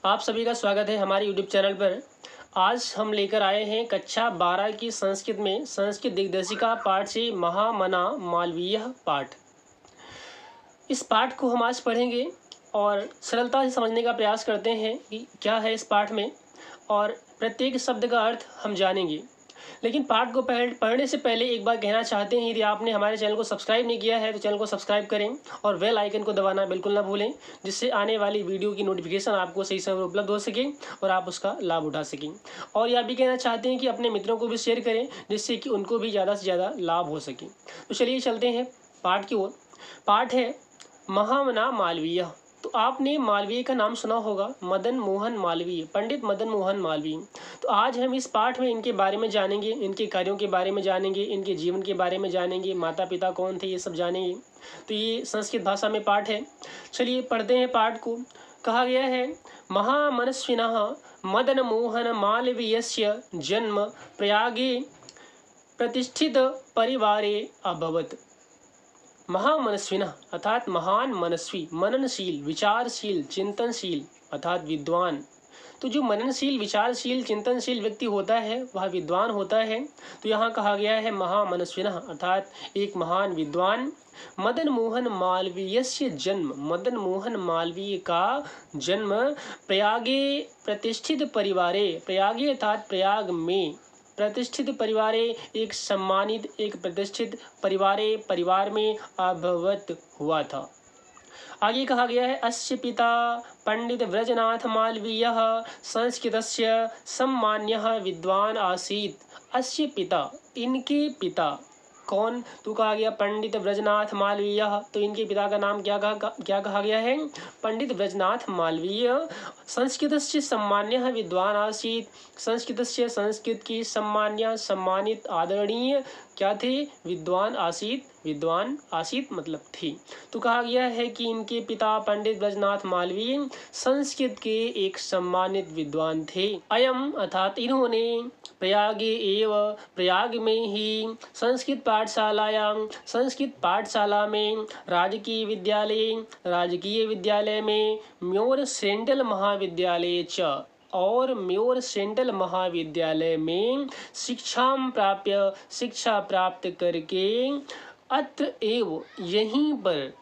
आप सभी का स्वागत है हमारे यूट्यूब चैनल पर। आज हम लेकर आए हैं कक्षा 12 की संस्कृत में संस्कृत दिग्दर्शिका पाठ से महामना मालवीय पाठ। इस पाठ को हम आज पढ़ेंगे और सरलता से समझने का प्रयास करते हैं कि क्या है इस पाठ में, और प्रत्येक शब्द का अर्थ हम जानेंगे। लेकिन पाठ को पढ़ने से पहले एक बार कहना चाहते हैं, यदि आपने हमारे चैनल को सब्सक्राइब नहीं किया है तो चैनल को सब्सक्राइब करें और बेल आइकन को दबाना बिल्कुल ना भूलें, जिससे आने वाली वीडियो की नोटिफिकेशन आपको सही समय पर उपलब्ध हो सके और आप उसका लाभ उठा सकें। और यह भी कहना चाहते हैं कि अपने मित्रों को भी शेयर करें, जिससे कि उनको भी ज़्यादा से ज़्यादा लाभ हो सके। तो चलिए चलते हैं पाठ की ओर। पाठ है महामना मालवीय। तो आपने मालवीय का नाम सुना होगा, मदन मोहन मालवीय, पंडित मदन मोहन मालवीय। तो आज हम इस पाठ में इनके बारे में जानेंगे, इनके कार्यों के बारे में जानेंगे, इनके जीवन के बारे में जानेंगे, माता पिता कौन थे ये सब जानेंगे। तो ये संस्कृत भाषा में पाठ है। चलिए पढ़ते हैं पाठ को। कहा गया है, महामनस्विनः मदन मोहन मालवीयस्य जन्म प्रयागे प्रतिष्ठित परिवारे अभवत्। महामनस्विनः अर्थात महान मनस्वी, मननशील, विचारशील, चिंतनशील अर्थात विद्वान। तो जो मननशील, विचारशील, चिंतनशील व्यक्ति होता है वह विद्वान होता है। तो यहाँ कहा गया है महामनस्विनः अर्थात एक महान विद्वान। मदन मोहन मालवीयस्य जन्म, मदन मोहन मालवीय का जन्म प्रयागे प्रतिष्ठित परिवारे, प्रयागे अर्थात प्रयाग में, प्रतिष्ठित परिवारे एक सम्मानित, एक प्रतिष्ठित परिवार में अभवत हुआ था। आगे कहा गया है, अस्य पिता पंडित व्रजनाथ मालवीयः संस्कृतस्य सम्मान्यः विद्वान आसीत्। अस्य पिता, इनके पिता कौन? तो कहा गया पंडित व्रजनाथ मालवीय। तो इनके पिता का नाम क्या कहा गया है? पंडित व्रजनाथ मालवीय। संस्कृतस्य सम्मान्यः विद्वान आसीत्। संस्कृतस्य, संस्कृत की, सम्मान्य सम्मानित, आदरणीय क्या थे? विद्वान आसीत्, विद्वान आसीत् मतलब थी। तो कहा गया है कि इनके पिता पंडित ब्रजनाथ मालवीय संस्कृत के एक सम्मानित विद्वान थे। अयम अर्थात इन्होंने प्रयागे एव, प्रयाग में ही, संस्कृत पाठशाला में, राजकीय विद्यालय में, म्योर सेंट्रल महाविद्यालय च, और म्योर सेंट्रल महाविद्यालय में शिक्षा प्राप्त करके अत्र एव यहीं पर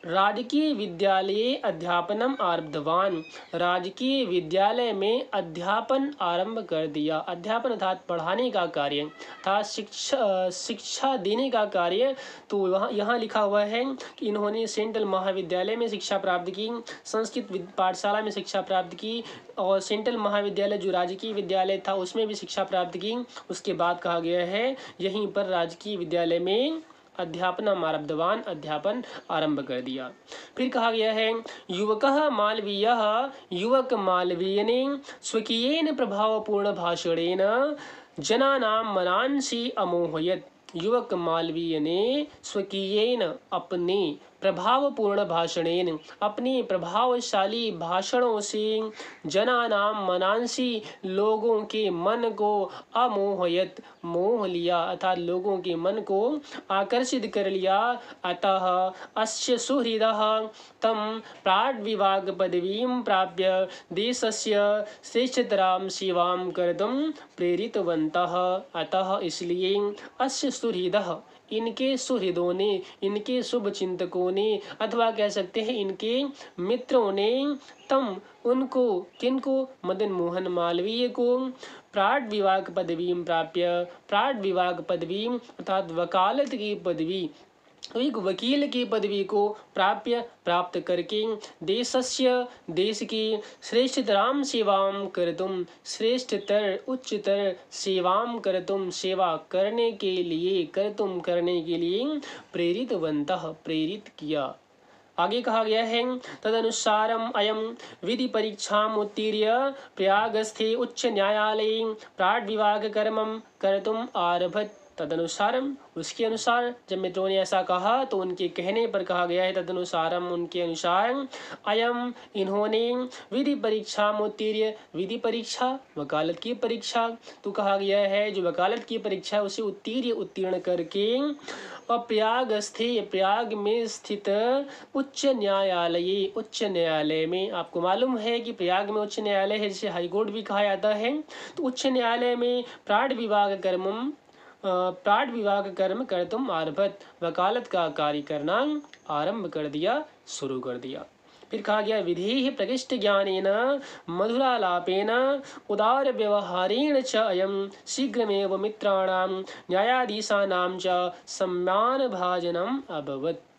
राजकीय विद्यालये अध्यापनम आरब्धवान, राजकीय विद्यालय में अध्यापन आरंभ कर दिया। अध्यापन अर्थात पढ़ाने का कार्य था, शिक्षा देने का कार्य। तो यहाँ लिखा हुआ है कि इन्होंने सेंट्रल महाविद्यालय में शिक्षा प्राप्त की, संस्कृत पाठशाला में शिक्षा प्राप्त की, और सेंट्रल महाविद्यालय जो राजकीय विद्यालय था उसमें भी शिक्षा प्राप्त की। उसके बाद कहा गया है यहीं पर राजकीय विद्यालय में अध्यापनम आरब्धवान, अध्यापन आरंभ कर दिया। फिर कहा गया है, युवकः मालवीयः, युवक मालवीय ने स्वकीयेन प्रभावपूर्ण भाषणेन जनानां मनांसि अमोहयत्। युवक मालवीय ने स्वकीयेन अपने प्रभावपूर्ण भाषणेन, अपने प्रभावशाली भाषणों से, जनानां मनांसि लोगों के मन को, अमोहयत मोह लिया अर्थात लोगों के मन को आकर्षित कर लिया। अतः अस्य सुहृदः तम प्राड्विभाग पदवीं प्राप्य देशस्य श्रेष्ठतरां सेवां कर्तुं प्रेरितवन्तः। अतः इसलिए अस्य सुहृदः, इनके सुहृदों ने, इनके शुभ चिंतकों ने, अथवा कह सकते हैं इनके मित्रों ने, तम उनको, किनको? मदन मोहन मालवीय को, प्राड विभाग पदवीं प्राप्य, प्राड विभाग पदवी अर्थात वकालत की पदवी, एक वकील की पदवी को प्राप्त करके देश की श्रेष्ठतरां सेवां कर्तुं, श्रेष्ठतर उच्चतर सेवां कर्तुं, सेवा करने के लिए, प्रेरितवन्तः प्रेरित किया। आगे कहा गया है, तदनुसारम अयम विधि परीक्षाम उत्तीर्य प्रयागस्थे उच्च न्यायालये प्राड विभाग कर्मं कर्तुम आरभत। तदनुसारम, उसके अनुसार। जब मित्रों ने ऐसा कहा तो उनके कहने पर कहा गया है तदनुसारम, उनके अनुसार। अयम, इन्होंने विधि परीक्षा उत्तीर्य, विधि परीक्षा वकालत की परीक्षा, तो कहा गया है जो वकालत की परीक्षा उसे उत्तीर्ण करके प्रयाग स्थित, प्रयाग में स्थित उच्च न्यायालय, उच्च न्यायालय में, आपको मालूम है कि प्रयाग में उच्च न्यायालय है जिसे हाईकोर्ट भी कहा जाता है, तो उच्च न्यायालय में प्राण विभाग कर्म कर तुम आरभत, वकालत का कार्य करना आरंभ कर दिया, शुरू कर दिया। फिर कहा गया विधि प्रकृष्ट ज्ञानेन मधुरालापेन उदार व्यवहारेण च अयम शीघ्रमेव मित्राणां न्यायाधीशानां च सम्मान भाजनम अभवत्।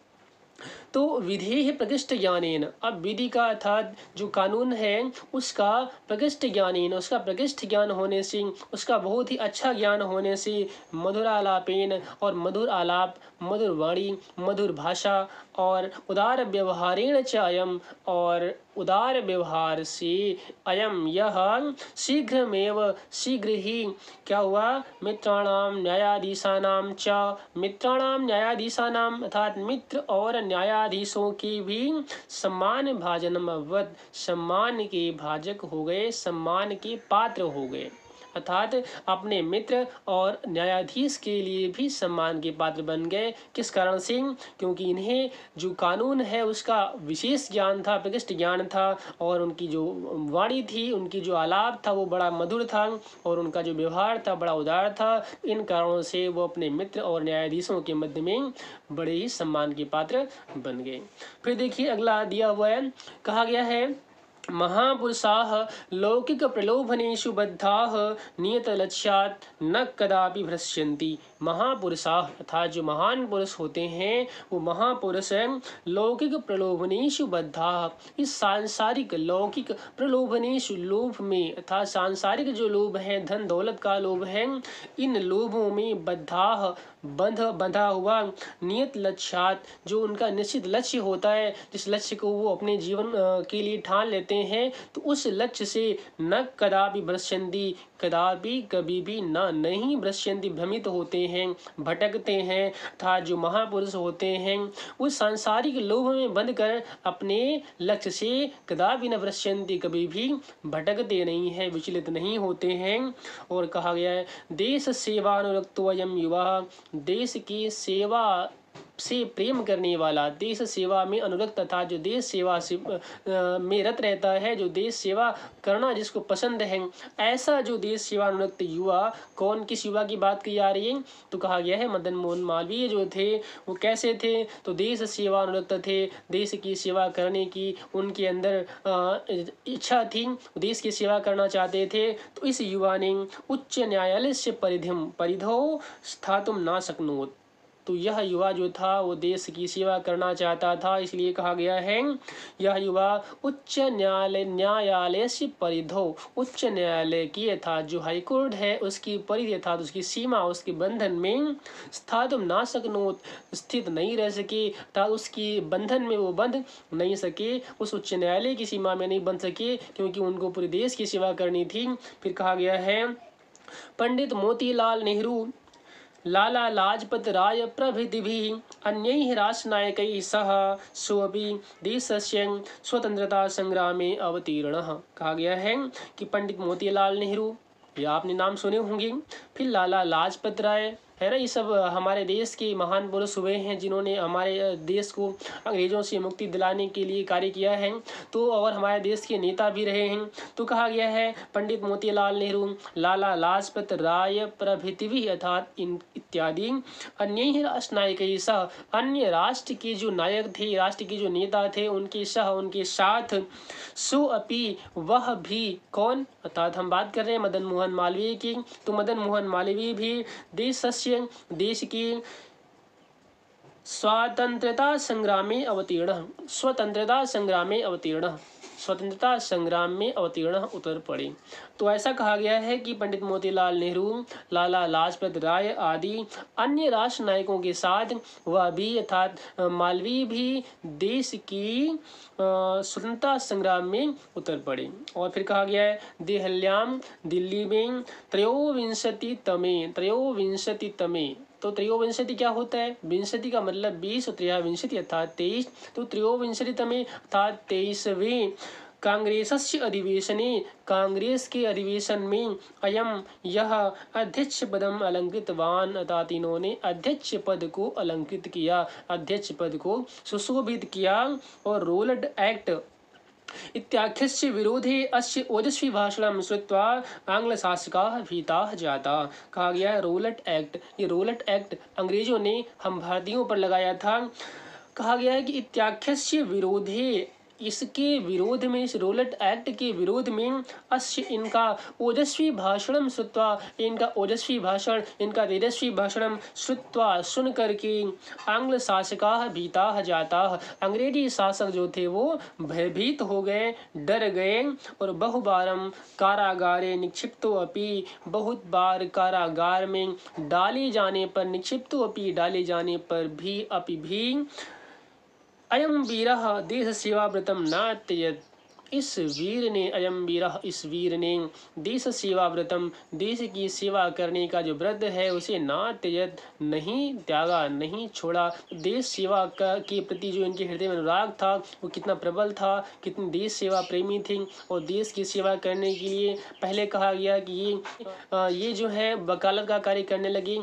तो विधि प्रकृष्ट ज्ञानेन, अब विधि का अर्थात जो कानून है उसका प्रकृष्ट ज्ञानेन, उसका प्रकृष्ट ज्ञान होने से, उसका बहुत ही अच्छा ज्ञान होने से, मधुरालापेन, और मधुर आलाप, मधुर वाणी, मधुर भाषा, और उदार व्यवहारेण च अयम, और उदार व्यवहार से अयम यह शीघ्रमेव, शीघ्र ही क्या हुआ, मित्राणाम न्यायाधीशानाम च, मित्राणाम न्यायाधीशानाम अर्थात मित्र और न्यायाधीशों की भी सम्मान भाजनम अवध, सम्मान के भाजक हो गए, सम्मान के पात्र हो गए, अर्थात अपने मित्र और न्यायाधीश के लिए भी सम्मान के पात्र बन गए। किस कारण से, क्योंकि इन्हें जो कानून है उसका विशेष ज्ञान था, प्रकृष्ट ज्ञान था, और उनकी जो वाणी थी, उनकी जो आलाप था वो बड़ा मधुर था, और उनका जो व्यवहार था बड़ा उदार था। इन कारणों से वो अपने मित्र और न्यायाधीशों के मध्य में बड़े ही सम्मान के पात्र बन गए। फिर देखिए अगला दिया हुआ है, कहा गया है महापुरुषाः लौकिक प्रलोभनेषु बद्धाः नियत लक्ष्यात् न कदापि भ्रश्यन्ति। महापुरुषाः अर्थात जो महान पुरुष होते हैं वो महापुरुष लौकिक प्रलोभनेषु बद्धाः, इस सांसारिक लौकिक प्रलोभनेषु, लोभ में, अर्थात सांसारिक जो लोभ है, धन दौलत का लोभ है, इन लोभों में बद्धाः बंधा हुआ, नियत लक्ष्यात, जो उनका निश्चित लक्ष्य होता है, जिस लक्ष्य को वो अपने जीवन के लिए ठान लेते हैं, तो उस लक्ष्य से न कदापि भ्रश्यन्ति, कदापि कभी भी नहीं भ्रश्यन्ति, भ्रमित होते हैं, भटकते हैं, अर्थात जो महापुरुष होते हैं उस सांसारिक लोभ में बंध कर अपने लक्ष्य से कदापि न भ्रश्यन्ति, कभी भी भटकते नहीं हैं, विचलित नहीं होते हैं। और कहा गया है देश सेवानुरक्तो अयं युवा, देश की सेवा से प्रेम करने वाला, देश सेवा में अनुरक्त तथा जो देश सेवा से में रत रहता है, जो देश सेवा करना जिसको पसंद है, ऐसा जो देश सेवा अनुरक्त युवा, कौन किस युवा की बात की जा रही है, तो कहा गया है मदन मोहन मालवीय जो थे वो कैसे थे, तो देश सेवा अनुरक्त थे, देश की सेवा करने की उनके अंदर इच्छा थी, देश की सेवा करना चाहते थे। तो इस युवा ने उच्च न्यायालय से परिधौ स्थातुम ना शक्नोत, तो यह युवा जो था वो देश की सेवा करना चाहता था, इसलिए कहा गया है यह युवा उच्च न्यायालय से परिधौ, उच्च न्यायालय की अर्थात जो हाईकोर्ट है उसकी परिधि अर्थात उसकी सीमा, उसके बंधन में स्थातुम ना शक्नोत, स्थित नहीं रह सके, अर्थात उसकी बंधन में वो बंध नहीं सके, उस उच्च न्यायालय की सीमा में नहीं बन सके, क्योंकि उनको पूरे देश की सेवा करनी थी। फिर कहा गया है पंडित मोतीलाल नेहरू, लाला लाजपत राय प्रभृतिभिः अन्यैः राष्ट्रनायकैः सह सोऽपि देशस्य स्वतंत्रता संग्रामे अवतीर्णः। कहा गया है कि पंडित मोतीलाल नेहरू, ये आपने नाम सुने होंगे, फिर लाला लाजपत राय है ना, ये सब हमारे देश के महान पुरुष हुए हैं जिन्होंने हमारे देश को अंग्रेजों से मुक्ति दिलाने के लिए कार्य किया है, तो और हमारे देश के नेता भी रहे हैं। तो कहा गया है पंडित मोतीलाल नेहरू, लाला लाजपत राय प्रभृति अर्थात इन इत्यादि अन्य राष्ट्रनायक सह, अन्य राष्ट्र के जो नायक थे, राष्ट्र के जो नेता थे, उनके सह उनके साथ, सो अपि वह भी, कौन, अर्थात हम बात कर रहे हैं मदन मोहन मालवीय की, तो मदन मोहन मालवीय भी देश की स्वतंत्रता संग्राम में अवतीर्ण, स्वतंत्रता संग्राम में अवतीर्ण, स्वतंत्रता संग्राम में अवतीर्ण उतर पड़े, तो ऐसा कहा गया है कि पंडित मोतीलाल नेहरू, लाला लाजपत राय आदि अन्य राष्ट्र नायकों के साथ वह भी अर्थात मालवीय भी देश की स्वतंत्रता संग्राम में उतर पड़े। और फिर कहा गया है देहल्याम दिल्ली में त्रयोविंशति तमे। तो त्रयोविंशति क्या होता है? विंशति का मतलब 20 और त्रयोविंशति अर्थात 23। तो त्रयोविंशति तमे अर्थात 23वें कांग्रेसस्य अधिवेशने, कांग्रेस के अधिवेशन में अयम यह अध्यक्ष पदम अलंकृतवान अर्थात इन्होंने अध्यक्ष पद को अलंकृत किया, अध्यक्ष पद को सुशोभित किया। और रोलड एक्ट इत्याख्यस्य विरोधे अस्य ओजस्वी भाषणं श्रुत्वा आंग्लशासकाः भीताः जाताः। कहा गया है रोलट एक्ट, ये रोलट एक्ट अंग्रेजों ने हम भारतीयों पर लगाया था। कहा गया है कि इत्याख्यस्य विरोधे, इसके विरोध में, इस रोलट एक्ट के विरोध में अस्य इनका ओजस्वी भाषणम श्रुत्वा, इनका ओजस्वी भाषण, इनका तेजस्वी भाषणम श्रुत्वा सुन करके आंग्ल शासकाः भीताः जाताः, अंग्रेजी शासक जो थे वो भयभीत हो गए, डर गए। और बहुबारम कारागारे निक्षिप्तो अपि, बहुत बार कारागार में डाले जाने पर, निक्षिप्तो अपि डाले जाने पर भी, अपि भी अयम वीरः देश सेवा व्रतम न त्यजत, इस वीर ने, अयम वीरः इस वीर ने देश सेवा व्रतम, देश की सेवा करने का जो व्रत है उसे ना त्यजत, नहीं त्यागा, नहीं छोड़ा। देश सेवा का के प्रति जो इनके हृदय में अनुराग था वो कितना प्रबल था, कितनी देश सेवा प्रेमी थी। और देश की सेवा करने के लिए पहले कहा गया कि ये जो है वकालत का कार्य करने लगे,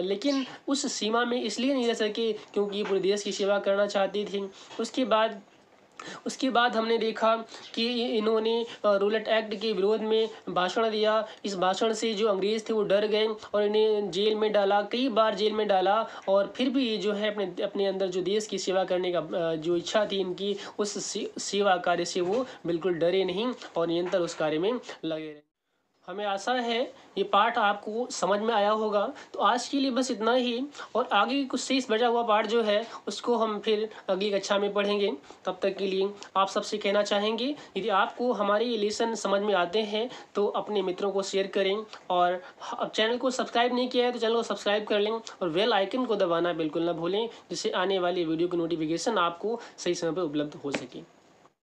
लेकिन उस सीमा में इसलिए नहीं रह सके क्योंकि ये पूरे देश की सेवा करना चाहती थी। उसके बाद हमने देखा कि इन्होंने रोलट एक्ट के विरोध में भाषण दिया। इस भाषण से जो अंग्रेज थे वो डर गए और इन्हें जेल में डाला, कई बार जेल में डाला। और फिर भी जो है अपने अंदर जो देश की सेवा करने का जो इच्छा थी इनकी, उस सेवा कार्य से वो बिल्कुल डरे नहीं और निरंतर उस कार्य में लगे रहे। हमें आशा है ये पाठ आपको समझ में आया होगा। तो आज के लिए बस इतना ही, और आगे कुछ शेष बचा हुआ पाठ जो है उसको हम फिर अगली कक्षा में पढ़ेंगे। तब तक के लिए आप सबसे कहना चाहेंगे यदि आपको हमारे ये लेसन समझ में आते हैं तो अपने मित्रों को शेयर करें, और अब चैनल को सब्सक्राइब नहीं किया है तो चैनल को सब्सक्राइब कर लें और बेल आइकन को दबाना बिल्कुल ना भूलें, जिससे आने वाली वीडियो की नोटिफिकेशन आपको सही समय पर उपलब्ध हो सके।